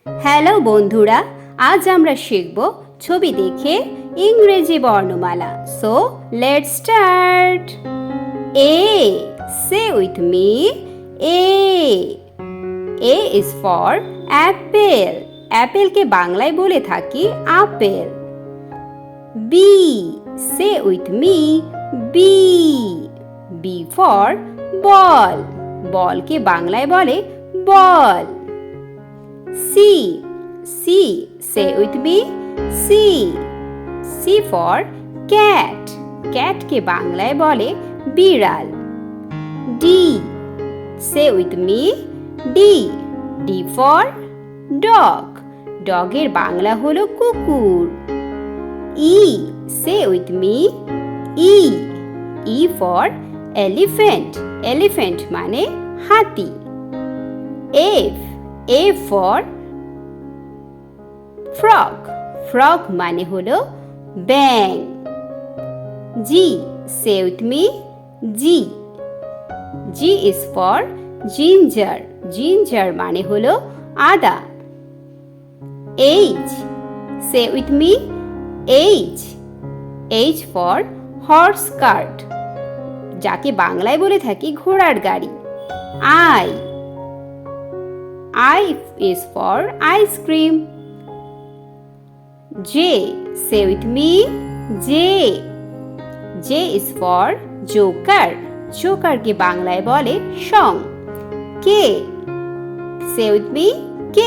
Hello বন্ধুরা, আজ আমরা শিখব ছবি দেখে ইংরেজি বর্ণমালা। So let's start. A, say with me. A, A is for apple. অ্যাপেলকে বাংলায় বলে থাকি আপেল। B, say with me. B, B for ball. বলকে বাংলায় বলে বল। C, C, say with me, C, C for cat. ক্যাটকে বাংলায় বলে বিড়াল। D, say with me, D, D for dog. ডগের বাংলা হলো কুকুর। ই, say with me, E, E for elephant. elephant মানে হাতি। F, A for frog. frog মানে হলো ব্যাং। জি, say with me, G, G is for ginger. ginger মানে হলো আদা। H, say with me, H, H for horse cart. যাকে বাংলায় বলে থাকি ঘোড়ার গাড়ি। I, I is for ice cream. J, say with me, J, J is for joker. joker কে বাংলায় বলে শং। K, say with me, K,